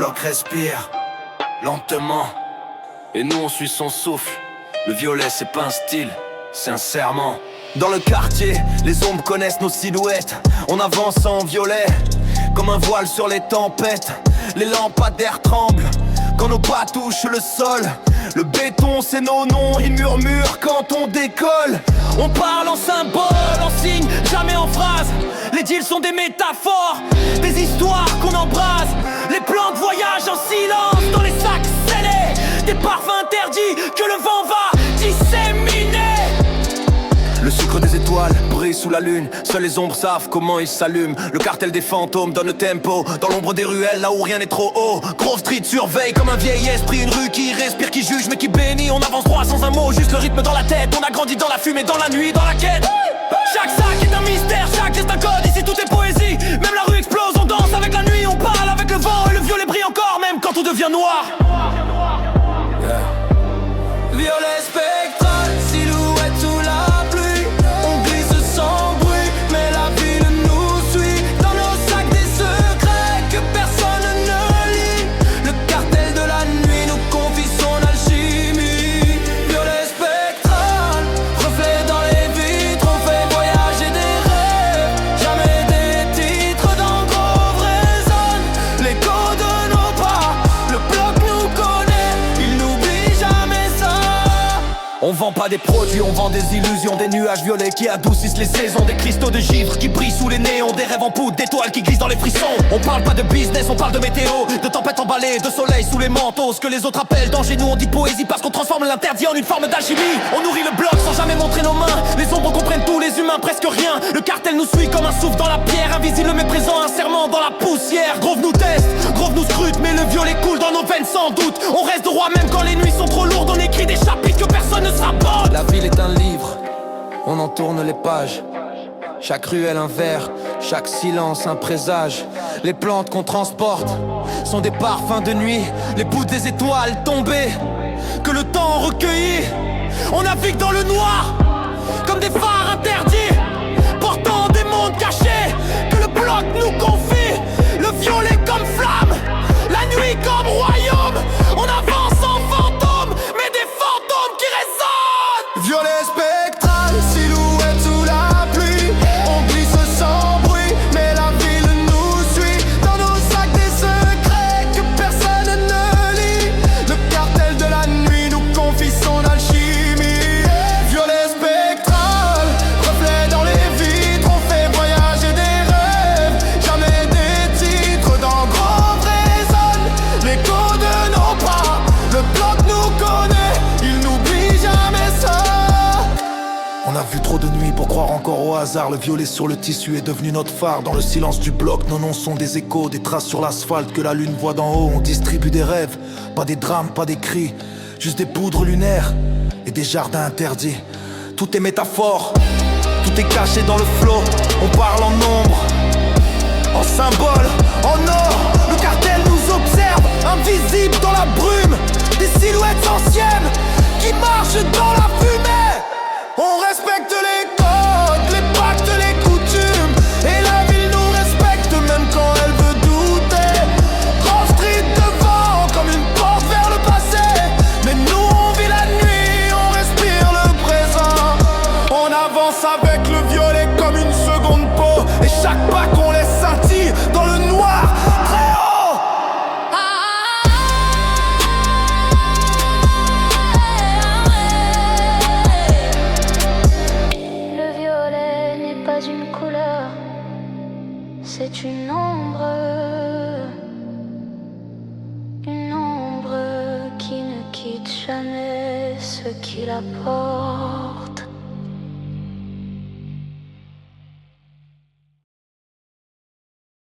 bloc respire lentement, et nous on suit son souffle. Le violet c'est pas un style, c'est un serment. Dans le quartier, les ombres connaissent nos silhouettes. On avance en violet, comme un voile sur les tempêtes. Les lampadaires tremblent quand nos pas touchent le sol. Le béton c'est nos noms, ils murmurent quand on décolle. On parle en symbole, en signe, jamais en phrase. Les deals sont des métaphores, des histoires qu'on embrase. Les plans de voyage en silence dans les sacs scellés. Des parfums interdits que le vent va disséminer. Le sucre des étoiles brille sous la lune. Seules les ombres savent comment ils s'allument. Le cartel des fantômes donne le tempo dans l'ombre des ruelles, là où rien n'est trop haut. Grove Street surveille comme un vieil esprit. Une rue qui respire, qui juge mais qui bénit. On avance droit sans un mot, juste le rythme dans la tête. On a grandi dans la fumée, dans la nuit, dans la quête. Chaque sac est un mystère, chaque geste un code. Ici tout est poésie, même la rue explose. On danse avec la nuit, on parle avec le vent. Et le violet brille encore, même quand tout devient noir. Violet spectral, silhouette sous la pluie. On glisse sans bruit, mais la ville nous suit. Dans nos sacs des secrets que personne ne lit. Le cartel de la nuit nous confie son alchimie. Violet spectral, reflet dans les vitres. On fait voyager des rêves, jamais des titres. Dans Grove résonne l'écho de nos pas. Le bloc nous connaît, il n'oublie jamais ça. On vend pas des produits, on vend des illusions. Des nuages violets qui adoucissent les saisons. Des cristaux de givre qui brillent sous les néons. Des rêves en poudre, d'étoiles qui glissent dans les frissons. On parle pas de business, on parle de météo. De tempêtes emballées, de soleil sous les manteaux. Ce que les autres appellent danger, nous on dit poésie. Parce qu'on transforme l'interdit en une forme d'alchimie. On nourrit le bloc sans jamais montrer nos mains. Les ombres comprennent tous les humains, presque rien. Le cartel nous suit comme un souffle dans la pierre. Invisible mais présent, un serment dans la poussière. Grove nous teste, Grove nous scrute. Mais le violet coule dans nos veines sans doute. On reste droit même quand les nuits sont trop lourdes. On écrit des chapitres que personne ne sabote. La ville est un livre, on en tourne les pages. Chaque ruelle un vers, chaque silence un présage. Les plantes qu'on transporte sont des parfums de nuit. Les bouts des étoiles tombées que le temps recueillit. On navigue dans le noir comme des phares interdits, portant des mondes cachés que le bloc nous confie. Le violet comme flamme, la nuit comme royaume. On avance en fantôme, mais des fantômes qui résonnent. Violet spectral, silhouette sous la pluie. On glisse sans bruit, mais la ville nous suit. Dans nos sacs des secrets que personne ne lit. Le cartel de la nuit nous confie son alchimie. Violet spectral, reflet dans les vitres. On fait voyager des rêves, jamais des titres. Dans Grove résonne l'écho de nos pas. Le bloc nous connaît, il n'oublie jamais ça. On a vu trop de nuits pour croire encore au hasard. Le violet sur le tissu est devenu notre phare. Dans le silence du bloc, nos noms sont des échos, des traces sur l'asphalte que la lune voit d'en haut. On distribue des rêves, pas des drames, pas des cris, juste des poudres lunaires et des jardins interdits. Tout est métaphore, tout est caché dans le flot. On parle en nombre, en symbole, en or. Le cartel nous observe, invisible dans la brume. Des silhouettes anciennes qui marchent dans la fumée. On respecte les codes, les pactes, les coutumes. Et la ville nous respecte même quand elle veut douter. Grove Street devant comme une porte vers le passé. Mais nous on vit la nuit, on respire le présent. On avance avec le violet comme une seconde peau. Et chaque pas qu'on laisse scintille dans le noir très haut. Une couleur, c'est une ombre qui ne quitte jamais ce qui la porte.